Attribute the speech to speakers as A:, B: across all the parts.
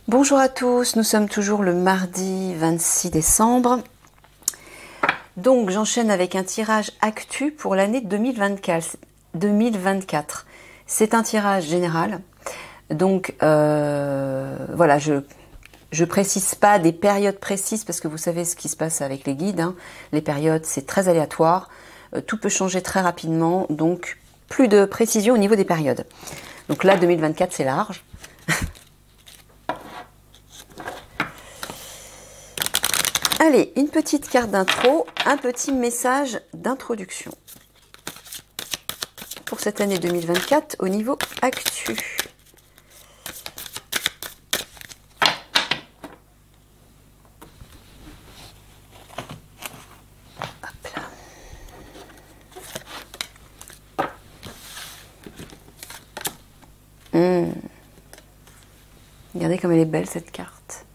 A: Bonjour à tous, nous sommes toujours le mardi 26 décembre. Donc j'enchaîne avec un tirage actu pour l'année 2024. C'est un tirage général. Donc voilà, je précise pas des périodes précises parce que vous savez ce qui se passe avec les guides. Les périodes, c'est très aléatoire. Tout peut changer très rapidement. Donc plus de précision au niveau des périodes. Donc là, 2024, c'est large. Allez, une petite carte d'intro, un petit message d'introduction pour cette année 2024 au niveau actu. Hop là. Regardez comme elle est belle cette carte.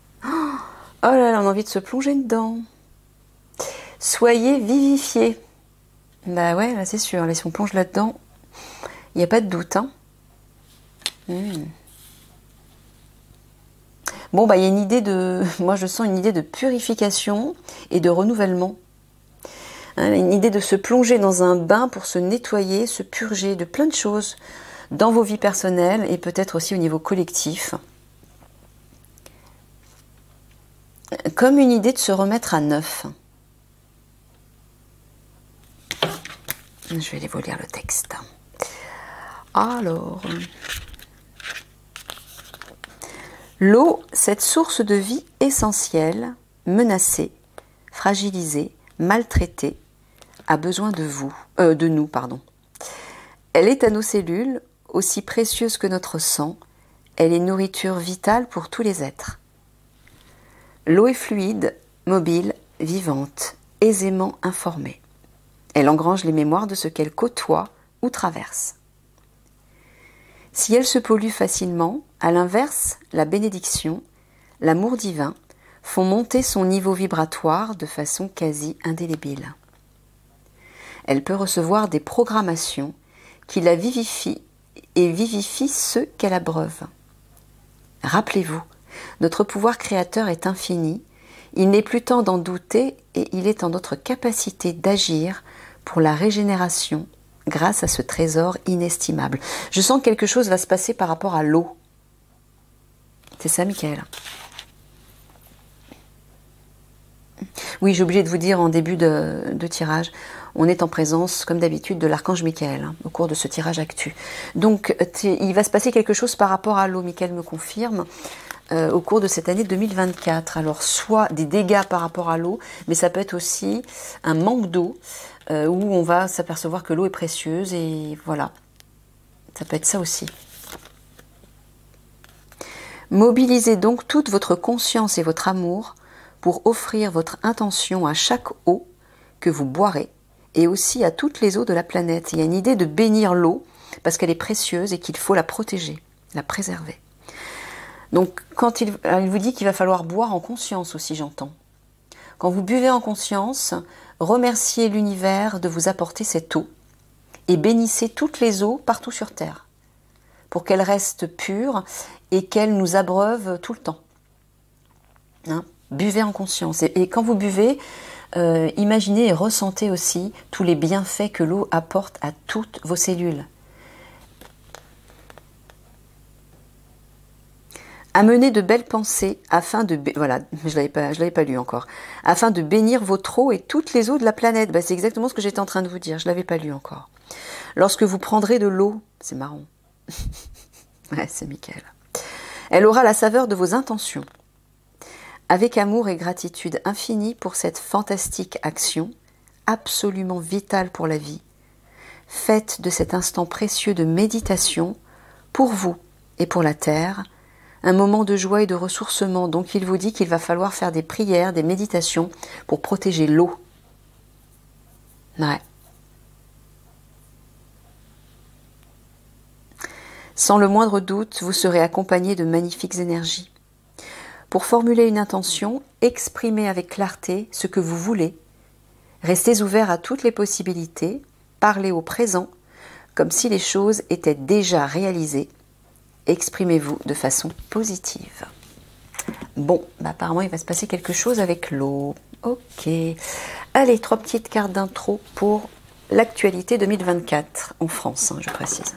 A: Oh là là, on a envie de se plonger dedans. Soyez vivifiés. Bah ouais, là c'est sûr. Là, si on plonge là-dedans, il n'y a pas de doute. Bon, bah il y a une idée de... Moi, je sens une idée de purification et de renouvellement. Une idée de se plonger dans un bain pour se nettoyer, se purger de plein de choses dans vos vies personnelles et peut-être aussi au niveau collectif. Comme une idée de se remettre à neuf. Je vais aller vous lire le texte. Alors, l'eau, cette source de vie essentielle, menacée, fragilisée, maltraitée, a besoin de nous, pardon. Elle est à nos cellules, aussi précieuse que notre sang. Elle est nourriture vitale pour tous les êtres. L'eau est fluide, mobile, vivante, aisément informée. Elle engrange les mémoires de ce qu'elle côtoie ou traverse. Si elle se pollue facilement, à l'inverse, la bénédiction, l'amour divin, font monter son niveau vibratoire de façon quasi indélébile. Elle peut recevoir des programmations qui la vivifient et vivifient ceux qu'elle abreuve. Rappelez-vous, notre pouvoir créateur est infini, il n'est plus temps d'en douter et il est en notre capacité d'agir pour la régénération grâce à ce trésor inestimable. Je sens que quelque chose va se passer par rapport à l'eau. C'est ça, Michael? Oui, j'ai oublié de vous dire en début de tirage, on est en présence, comme d'habitude, de l'archange Michael, au cours de ce tirage actu. Donc, il va se passer quelque chose par rapport à l'eau, Michael me confirme, au cours de cette année 2024. Alors, soit des dégâts par rapport à l'eau, mais ça peut être aussi un manque d'eau, où on va s'apercevoir que l'eau est précieuse, et voilà. Ça peut être ça aussi. Mobilisez donc toute votre conscience et votre amour pour offrir votre intention à chaque eau que vous boirez et aussi à toutes les eaux de la planète. Il y a une idée de bénir l'eau parce qu'elle est précieuse et qu'il faut la protéger, la préserver. Donc quand il vous dit qu'il va falloir boire en conscience aussi, j'entends. Quand vous buvez en conscience, remerciez l'univers de vous apporter cette eau et bénissez toutes les eaux partout sur Terre pour qu'elles restent pures et qu'elles nous abreuvent tout le temps. Buvez en conscience. Et quand vous buvez, imaginez et ressentez aussi tous les bienfaits que l'eau apporte à toutes vos cellules. Amenez de belles pensées afin de... Voilà, je l'avais pas lu encore. Afin de bénir votre eau et toutes les eaux de la planète. C'est exactement ce que j'étais en train de vous dire. Je ne l'avais pas lu encore. Lorsque vous prendrez de l'eau, c'est marrant. Ouais, c'est Michael. Elle aura la saveur de vos intentions. Avec amour et gratitude infinie pour cette fantastique action, absolument vitale pour la vie, faites de cet instant précieux de méditation, pour vous et pour la Terre, un moment de joie et de ressourcement. Donc il vous dit qu'il va falloir faire des prières, des méditations pour protéger l'eau. Ouais. Sans le moindre doute, vous serez accompagné de magnifiques énergies. Pour formuler une intention, exprimez avec clarté ce que vous voulez. Restez ouvert à toutes les possibilités, parlez au présent, comme si les choses étaient déjà réalisées. Exprimez-vous de façon positive. Bon, bah apparemment il va se passer quelque chose avec l'eau. Ok. Allez, 3 petites cartes d'intro pour l'actualité 2024 en France, hein, je précise.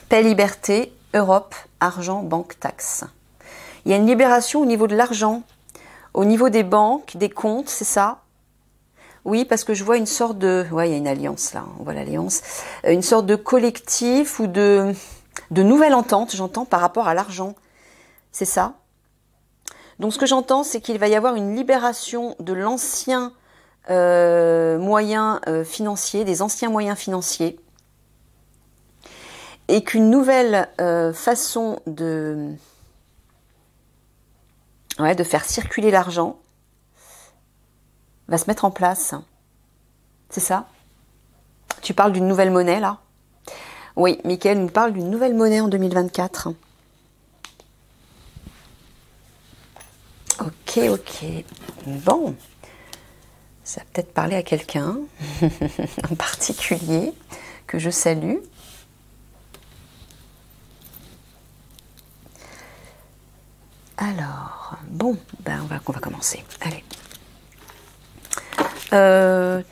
A: Paix, liberté, Europe, argent, banque, taxe. Il y a une libération au niveau de l'argent, au niveau des banques, des comptes, c'est ça? Oui, parce que je vois une sorte de... Ouais, il y a une alliance là, on voit l'alliance. Une sorte de collectif ou de nouvelle entente, j'entends, par rapport à l'argent. C'est ça? Donc ce que j'entends, c'est qu'il va y avoir une libération de l'ancien moyen financier, des anciens moyens financiers, et qu'une nouvelle façon de faire circuler l'argent va se mettre en place. C'est ça? Tu parles d'une nouvelle monnaie, là? Oui, Mickaël nous parle d'une nouvelle monnaie en 2024. Ok, ok. Bon. Ça va peut-être parler à quelqu'un en particulier que je salue. Alors, bon, ben on va commencer. Allez. Un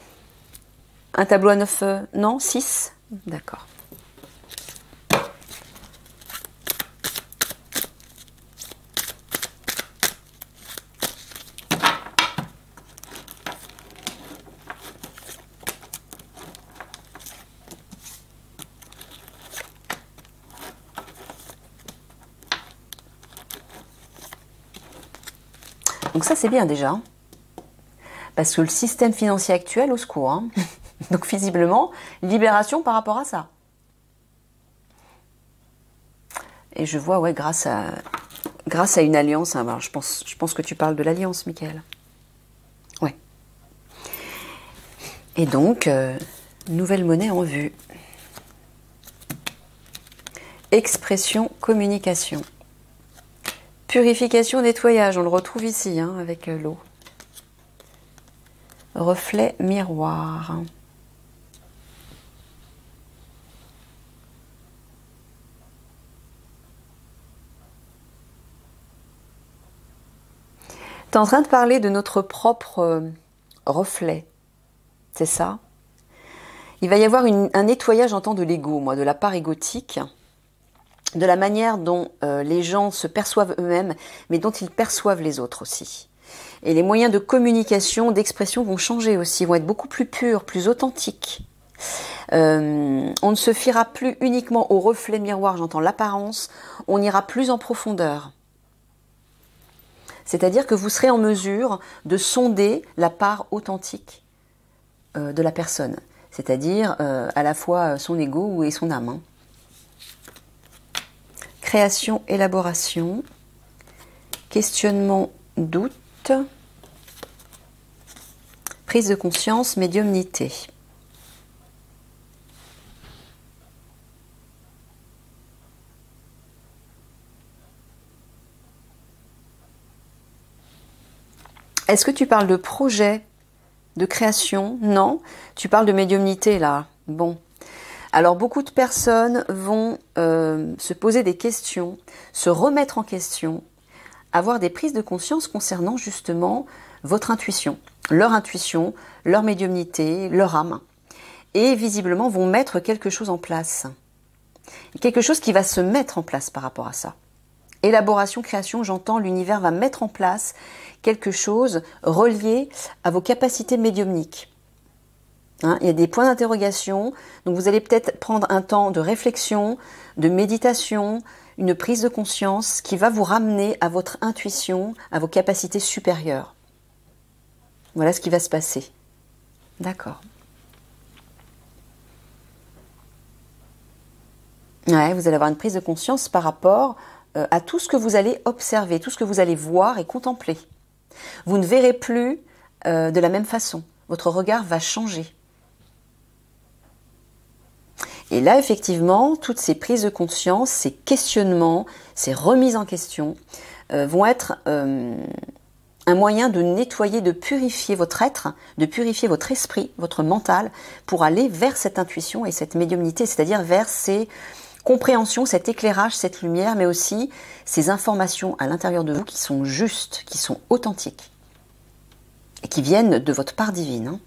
A: tableau à 9, non, 6? D'accord. Donc ça c'est bien déjà, parce que le système financier actuel, au secours, hein. Donc visiblement, libération par rapport à ça. Et je vois, ouais, grâce à une alliance, hein, alors je pense que tu parles de l'alliance, Mickaël. Ouais. Et donc, nouvelle monnaie en vue. Expression, communication. Purification, nettoyage, on le retrouve ici, hein, avec l'eau. Reflet, miroir. Tu es en train de parler de notre propre reflet, c'est ça? Il va y avoir un nettoyage en temps de l'ego, moi, de la part égotique, de la manière dont les gens se perçoivent eux-mêmes, mais dont ils perçoivent les autres aussi. Et les moyens de communication, d'expression vont changer aussi, vont être beaucoup plus purs, plus authentiques. On ne se fiera plus uniquement au reflet miroir, j'entends l'apparence, on ira plus en profondeur. C'est-à-dire que vous serez en mesure de sonder la part authentique de la personne, c'est-à-dire à la fois son ego et son âme. Hein. Création, élaboration, questionnement, doute, prise de conscience, médiumnité. Est-ce que tu parles de projet, de création? Non, tu parles de médiumnité là. Bon. Alors beaucoup de personnes vont se poser des questions, se remettre en question, avoir des prises de conscience concernant justement votre intuition, leur médiumnité, leur âme. Et visiblement vont mettre quelque chose en place. Quelque chose qui va se mettre en place par rapport à ça. Élaboration, création, j'entends, l'univers va mettre en place quelque chose relié à vos capacités médiumniques. Hein, il y a des points d'interrogation, donc vous allez peut-être prendre un temps de réflexion, de méditation, une prise de conscience qui va vous ramener à votre intuition, à vos capacités supérieures. Voilà ce qui va se passer. D'accord. Ouais, vous allez avoir une prise de conscience par rapport à tout ce que vous allez observer, tout ce que vous allez voir et contempler. Vous ne verrez plus de la même façon. Votre regard va changer. Et là, effectivement, toutes ces prises de conscience, ces questionnements, ces remises en question vont être un moyen de nettoyer, de purifier votre être, de purifier votre esprit, votre mental, pour aller vers cette intuition et cette médiumnité, c'est-à-dire vers ces compréhensions, cet éclairage, cette lumière, mais aussi ces informations à l'intérieur de vous qui sont justes, qui sont authentiques, et qui viennent de votre part divine. Hein.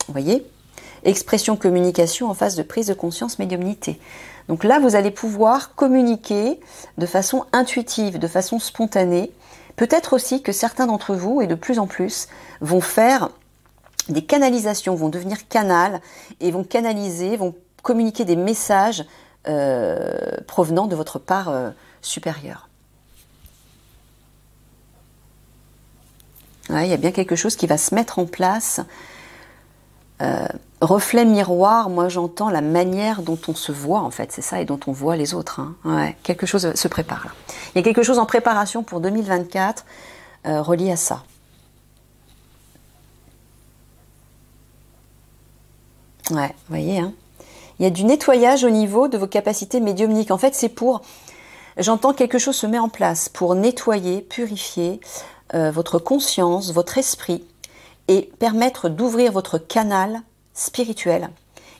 A: Vous voyez ? Expression, communication en phase de prise de conscience, médiumnité. Donc là, vous allez pouvoir communiquer de façon intuitive, de façon spontanée. Peut-être aussi que certains d'entre vous, et de plus en plus, vont faire des canalisations, vont devenir canal et vont canaliser, vont communiquer des messages provenant de votre part supérieure. Ouais, il y a bien quelque chose qui va se mettre en place. Reflet miroir, moi j'entends la manière dont on se voit en fait, c'est ça, et dont on voit les autres. Hein. Ouais, quelque chose se prépare là. Il y a quelque chose en préparation pour 2024 relié à ça. Ouais, vous voyez, hein. Il y a du nettoyage au niveau de vos capacités médiumniques. En fait, c'est pour, j'entends quelque chose se met en place pour nettoyer, purifier votre conscience, votre esprit, et permettre d'ouvrir votre canal spirituel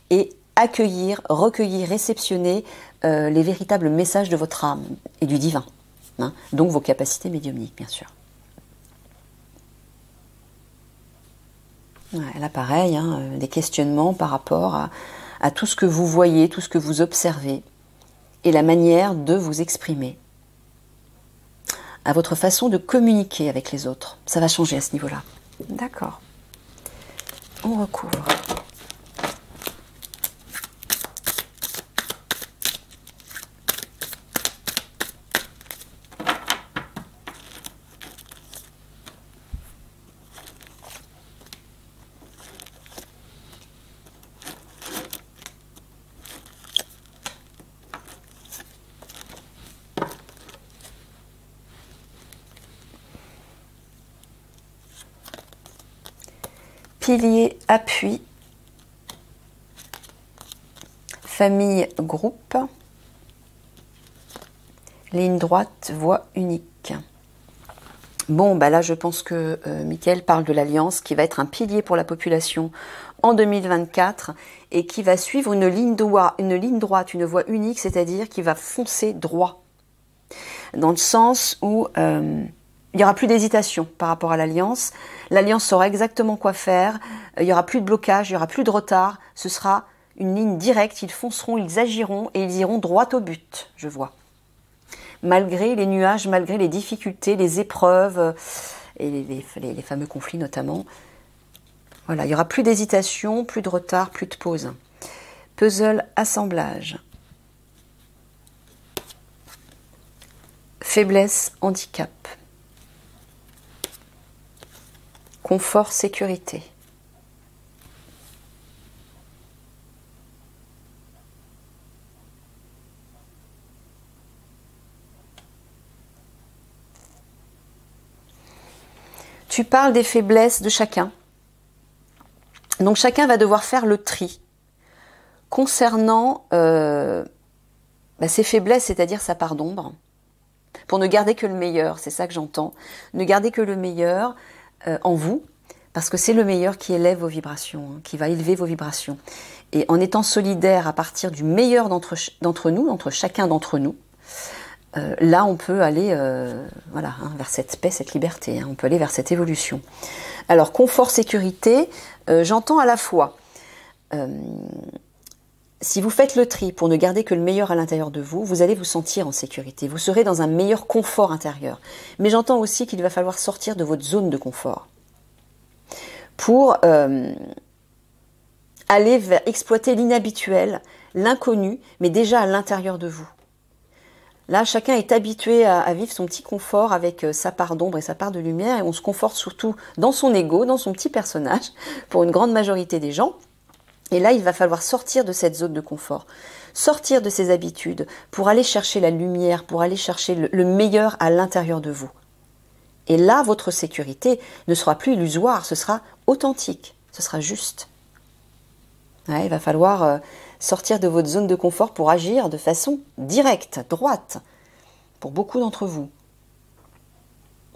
A: et accueillir, recueillir, réceptionner les véritables messages de votre âme et du divin. Hein, donc vos capacités médiumniques, bien sûr. Ouais, là, pareil, hein, des questionnements par rapport à tout ce que vous voyez, tout ce que vous observez et la manière de vous exprimer, à votre façon de communiquer avec les autres. Ça va changer à ce niveau-là. D'accord. On recouvre. Pilier, appui, famille, groupe, ligne droite, voie unique. Bon, bah là, je pense que Mickaël parle de l'Alliance qui va être un pilier pour la population en 2024 et qui va suivre une ligne droite, une voie unique, c'est-à-dire qui va foncer droit. Dans le sens où il n'y aura plus d'hésitation par rapport à l'Alliance. L'Alliance saura exactement quoi faire. Il n'y aura plus de blocage, il n'y aura plus de retard. Ce sera une ligne directe. Ils fonceront, ils agiront et ils iront droit au but, je vois. Malgré les nuages, malgré les difficultés, les épreuves et les fameux conflits notamment. Voilà, il n'y aura plus d'hésitation, plus de retard, plus de pause. Puzzle, assemblage. Faiblesse, handicap. Confort, sécurité. Tu parles des faiblesses de chacun. Donc chacun va devoir faire le tri concernant ses faiblesses, c'est-à-dire sa part d'ombre, pour ne garder que le meilleur, c'est ça que j'entends. Ne garder que le meilleur en vous, parce que c'est le meilleur qui élève vos vibrations, hein, qui va élever vos vibrations. Et en étant solidaire à partir du meilleur d'entre nous, d'entre chacun d'entre nous, là on peut aller vers cette paix, cette liberté, hein, on peut aller vers cette évolution. Alors confort, sécurité, j'entends à la fois, si vous faites le tri pour ne garder que le meilleur à l'intérieur de vous, vous allez vous sentir en sécurité, vous serez dans un meilleur confort intérieur. Mais j'entends aussi qu'il va falloir sortir de votre zone de confort pour aller vers exploiter l'inhabituel, l'inconnu, mais déjà à l'intérieur de vous. Là, chacun est habitué à vivre son petit confort avec sa part d'ombre et sa part de lumière, et on se conforte surtout dans son ego, dans son petit personnage, pour une grande majorité des gens. Et là, il va falloir sortir de cette zone de confort. sortir de ces habitudes pour aller chercher la lumière, pour aller chercher le meilleur à l'intérieur de vous. Et là, votre sécurité ne sera plus illusoire, ce sera authentique, ce sera juste. Ouais, il va falloir sortir de votre zone de confort pour agir de façon directe, droite, pour beaucoup d'entre vous.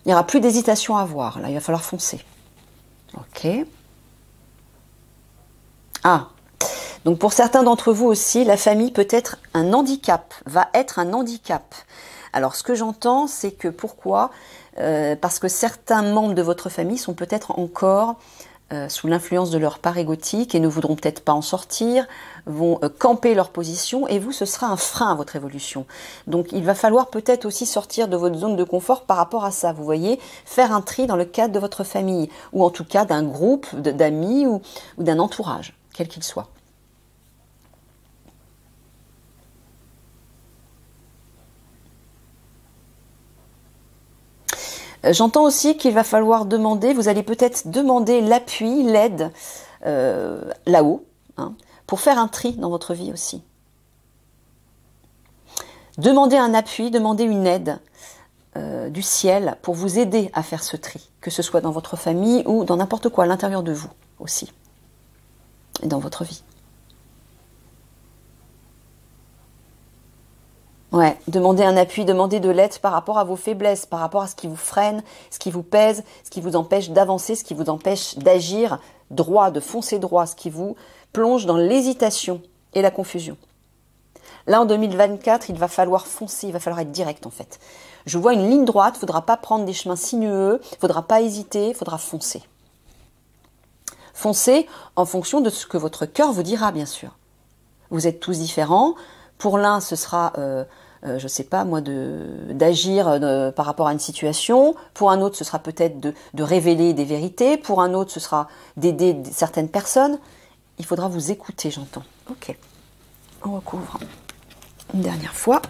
A: Il n'y aura plus d'hésitation à avoir, là, il va falloir foncer. Ok. Ah, donc pour certains d'entre vous aussi, la famille peut être un handicap, va être un handicap. Alors ce que j'entends, c'est que pourquoi parce que certains membres de votre famille sont peut-être encore sous l'influence de leur part égotique et ne voudront peut-être pas en sortir, vont camper leur position et vous, ce sera un frein à votre évolution. Donc il va falloir peut-être aussi sortir de votre zone de confort par rapport à ça, vous voyez, faire un tri dans le cadre de votre famille ou en tout cas d'un groupe d'amis ou d'un entourage, quel qu'il soit. J'entends aussi qu'il va falloir demander, vous allez peut-être demander l'appui, l'aide là-haut, hein, pour faire un tri dans votre vie aussi. Demandez un appui, demandez une aide du ciel pour vous aider à faire ce tri, que ce soit dans votre famille ou dans n'importe quoi, à l'intérieur de vous aussi, et dans votre vie. Ouais, demandez un appui, demandez de l'aide par rapport à vos faiblesses, par rapport à ce qui vous freine, ce qui vous pèse, ce qui vous empêche d'avancer, ce qui vous empêche d'agir droit, de foncer droit, ce qui vous plonge dans l'hésitation et la confusion. Là, en 2024, il va falloir foncer, il va falloir être direct en fait. Je vois une ligne droite, il ne faudra pas prendre des chemins sinueux, il ne faudra pas hésiter, il faudra foncer. Foncez en fonction de ce que votre cœur vous dira, bien sûr. Vous êtes tous différents. Pour l'un, ce sera, je ne sais pas moi, d'agir par rapport à une situation. Pour un autre, ce sera peut-être de révéler des vérités. Pour un autre, ce sera d'aider certaines personnes. Il faudra vous écouter, j'entends. Ok. On recouvre une dernière fois.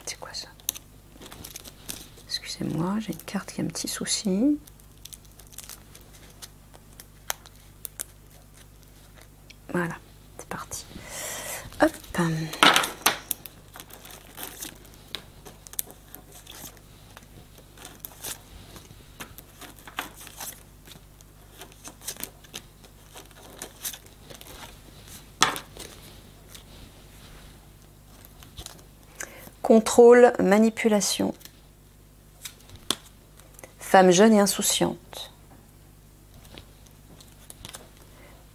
A: C'est quoi ça? Excusez-moi, j'ai une carte qui a un petit souci. Voilà, c'est parti. Hop. Contrôle, manipulation. Femme jeune et insouciante.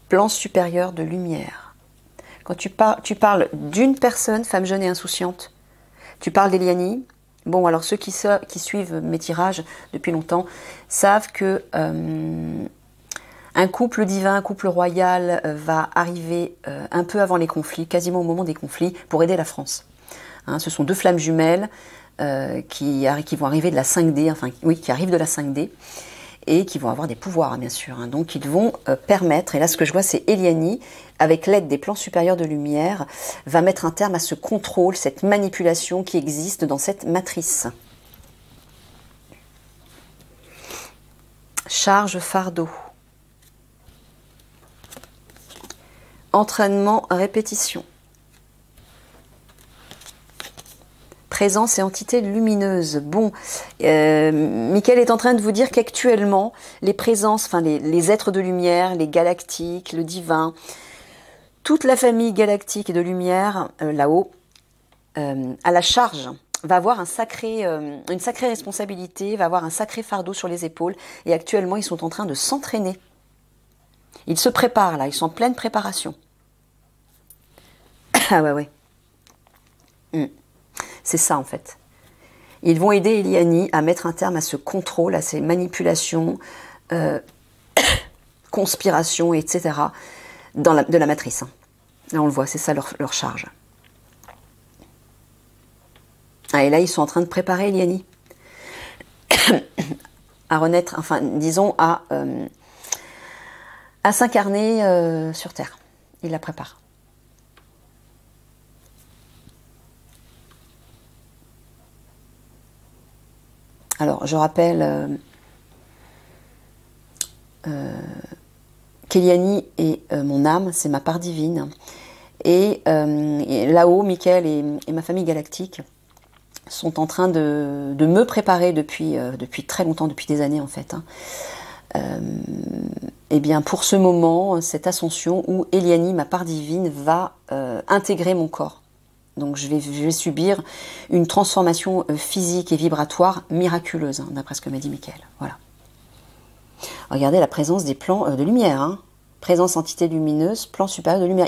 A: Plan supérieur de lumière. Quand tu parles d'une personne, femme jeune et insouciante, tu parles d'Eliani. Bon, alors ceux qui suivent mes tirages depuis longtemps savent que un couple divin, un couple royal va arriver un peu avant les conflits, quasiment au moment des conflits, pour aider la France. Hein, ce sont deux flammes jumelles qui vont arriver de la 5D, enfin oui, qui arrivent de la 5D et qui vont avoir des pouvoirs, hein, bien sûr. Hein. Donc ils vont permettre, et là ce que je vois c'est Eliani, avec l'aide des plans supérieurs de lumière, va mettre un terme à ce contrôle, cette manipulation qui existe dans cette matrice. Charge fardeau. Entraînement, répétition. Présence et entité lumineuse. Bon, Michael est en train de vous dire qu'actuellement, les présences, enfin les êtres de lumière, les galactiques, le divin, toute la famille galactique et de lumière, là-haut, à la charge, va avoir une sacrée responsabilité, va avoir un sacré fardeau sur les épaules. Et actuellement, ils sont en train de s'entraîner. Ils se préparent là, ils sont en pleine préparation. Ah ouais. C'est ça en fait. Ils vont aider Eliani à mettre un terme à ce contrôle, à ces manipulations, conspirations, etc. de la matrice. Là on le voit, c'est ça leur charge. Ah, et là ils sont en train de préparer Eliani à renaître, enfin disons à s'incarner sur Terre. Ils la préparent. Alors, je rappelle qu'Eliani est mon âme, c'est ma part divine. Et là-haut, Michael et ma famille galactique sont en train de me préparer depuis très longtemps, depuis des années en fait. Et bien pour ce moment, cette ascension où Eliani, ma part divine, va intégrer mon corps. Donc je vais subir une transformation physique et vibratoire miraculeuse, d'après ce que m'a dit Michael. Voilà. Regardez la présence des plans de lumière. Présence entité lumineuse, plan supérieur de lumière.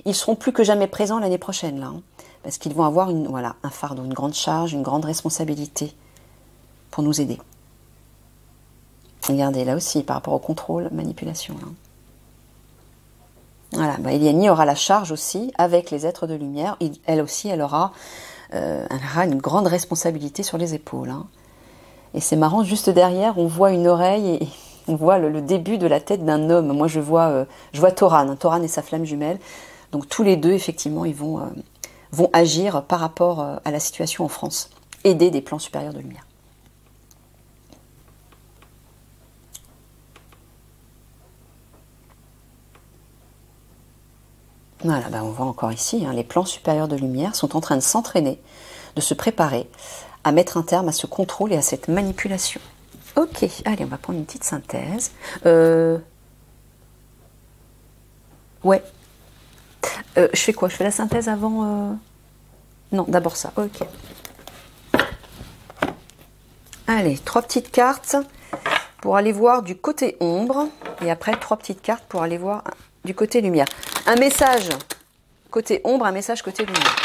A: Ils seront plus que jamais présents l'année prochaine, là. Parce qu'ils vont avoir un fardeau, une grande charge, une grande responsabilité pour nous aider. Regardez, là aussi, par rapport au contrôle, manipulation. Là. Voilà, Eliani aura la charge aussi avec les êtres de lumière. Elle aussi, elle aura une grande responsabilité sur les épaules. Et c'est marrant, juste derrière, on voit une oreille et on voit le début de la tête d'un homme. Moi, je vois Thoran. Thoran et sa flamme jumelle. Donc tous les deux, effectivement, ils vont agir par rapport à la situation en France. Aider des plans supérieurs de lumière. Voilà, on voit encore ici, les plans supérieurs de lumière sont en train de s'entraîner, de se préparer à mettre un terme à ce contrôle et à cette manipulation. Ok, allez, on va prendre une petite synthèse. Ouais. Je fais quoi? Je fais la synthèse avant Non, d'abord ça. Ok. Allez, 3 petites cartes pour aller voir du côté ombre. Et après, 3 petites cartes pour aller voir du côté lumière. Un message côté ombre, un message côté lumière.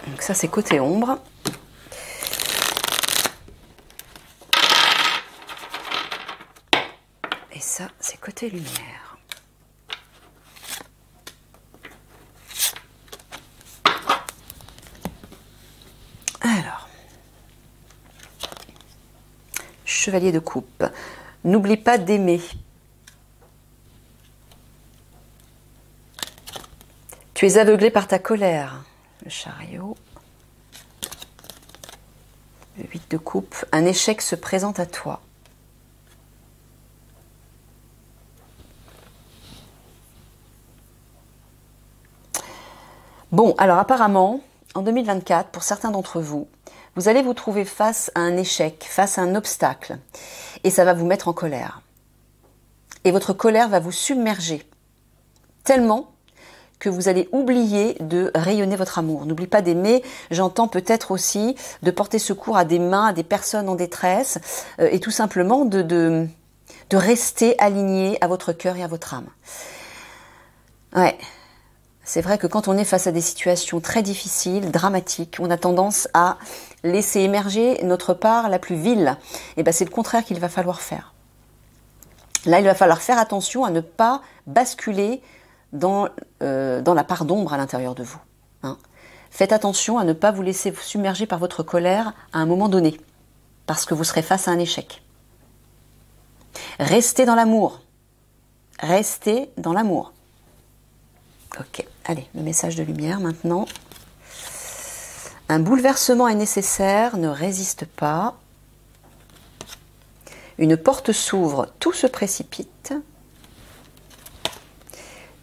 A: Donc ça, c'est côté ombre. Et ça, c'est côté lumière. Alors, chevalier de coupe. N'oublie pas d'aimer. Tu es aveuglé par ta colère. Le chariot. Le 8 de coupe. Un échec se présente à toi. Bon, alors apparemment, en 2024, pour certains d'entre vous, vous allez vous trouver face à un échec, face à un obstacle. Et ça va vous mettre en colère. Et votre colère va vous submerger. Tellement que vous allez oublier de rayonner votre amour. N'oublie pas d'aimer. J'entends peut-être aussi de porter secours à des mains, à des personnes en détresse. Et tout simplement de rester aligné à votre cœur et à votre âme. Ouais. C'est vrai que quand on est face à des situations très difficiles, dramatiques, on a tendance à laisser émerger notre part la plus vile. Et c'est le contraire qu'il va falloir faire. Là, il va falloir faire attention à ne pas basculer dans la part d'ombre à l'intérieur de vous. Faites attention à ne pas vous laisser submerger par votre colère à un moment donné, parce que vous serez face à un échec. Restez dans l'amour. Restez dans l'amour. Ok, allez, le message de lumière maintenant. Un bouleversement est nécessaire, ne résiste pas. Une porte s'ouvre, tout se précipite.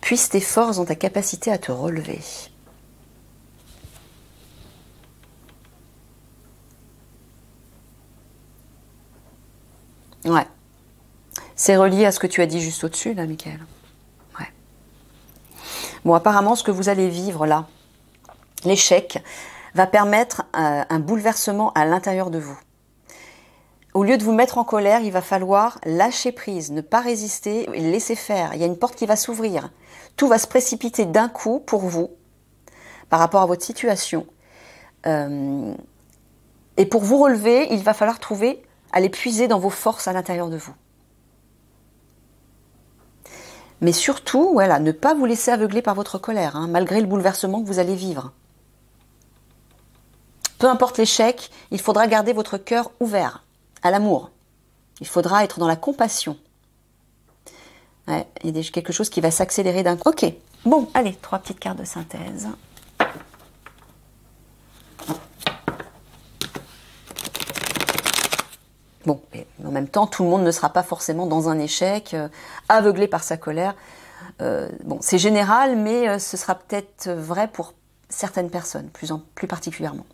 A: Puisse tes forces ont ta capacité à te relever. Ouais. C'est relié à ce que tu as dit juste au-dessus, là, Michael. Ouais. Bon, apparemment, ce que vous allez vivre, là, l'échec, va permettre un bouleversement à l'intérieur de vous. Au lieu de vous mettre en colère, il va falloir lâcher prise, ne pas résister, laisser faire. Il y a une porte qui va s'ouvrir. Tout va se précipiter d'un coup pour vous, par rapport à votre situation. Et pour vous relever, il va falloir aller puiser dans vos forces à l'intérieur de vous. Mais surtout, voilà, ne pas vous laisser aveugler par votre colère, malgré le bouleversement que vous allez vivre. Peu importe l'échec, il faudra garder votre cœur ouvert. à l'amour. Il faudra être dans la compassion. Ouais, il y a quelque chose qui va s'accélérer d'un coup. Ok, bon, allez, 3 petites cartes de synthèse. Bon, mais en même temps, tout le monde ne sera pas forcément dans un échec, aveuglé par sa colère. Bon, c'est général, mais ce sera peut-être vrai pour certaines personnes, plus particulièrement.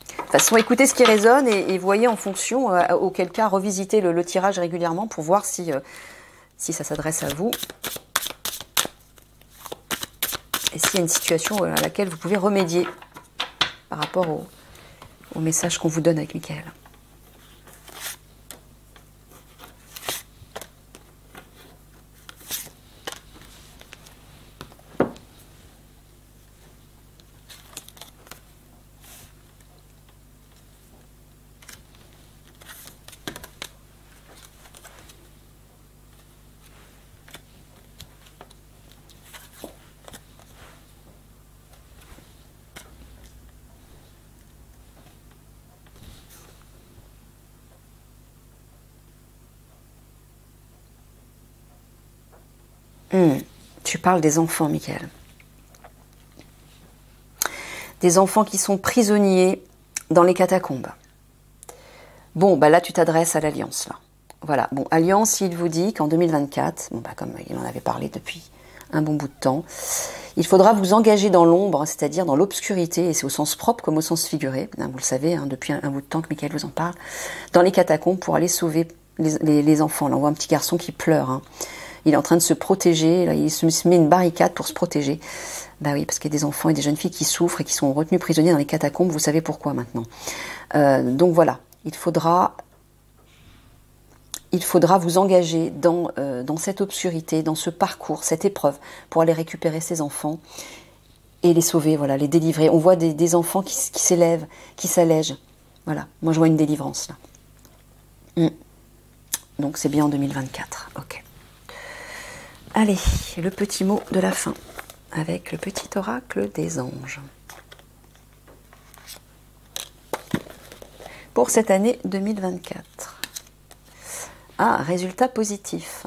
A: De toute façon, écoutez ce qui résonne et voyez en fonction, auquel cas, revisitez le tirage régulièrement pour voir si ça s'adresse à vous. Et s'il y a une situation à laquelle vous pouvez remédier par rapport au message qu'on vous donne avec Michael. Tu parles des enfants, Michael. Des enfants qui sont prisonniers dans les catacombes. Bon, bah là, tu t'adresses à l'Alliance, là. Voilà. Bon, Alliance, il vous dit qu'en 2024, bon, bah, comme il en avait parlé depuis un bon bout de temps, il faudra vous engager dans l'ombre, c'est-à-dire dans l'obscurité, et c'est au sens propre comme au sens figuré. Hein, vous le savez, hein, depuis un bout de temps que Michael vous en parle, dans les catacombes pour aller sauver les enfants. Là, on voit un petit garçon qui pleure, hein. Il est en train de se protéger, là, il se met une barricade pour se protéger. Bah oui, parce qu'il y a des enfants et des jeunes filles qui souffrent et qui sont retenus prisonniers dans les catacombes, vous savez pourquoi maintenant. Donc voilà, il faudra vous engager dans cette obscurité, dans ce parcours, cette épreuve, pour aller récupérer ces enfants et les sauver, voilà, les délivrer. On voit des enfants qui s'élèvent, qui s'allègent. Voilà, moi je vois une délivrance là. Donc c'est bien en 2024, ok. Allez, le petit mot de la fin, avec le petit oracle des anges. Pour cette année 2024. Ah, résultat positif.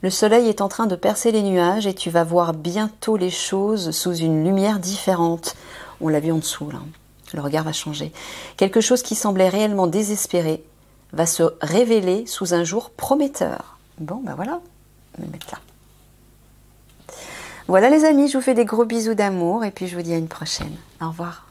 A: Le soleil est en train de percer les nuages et tu vas voir bientôt les choses sous une lumière différente. On l'a vu en dessous, là. Le regard va changer. Quelque chose qui semblait réellement désespéré va se révéler sous un jour prometteur. Bon, ben voilà. Je vais me mettre là. Voilà les amis, je vous fais des gros bisous d'amour et puis je vous dis à une prochaine. Au revoir.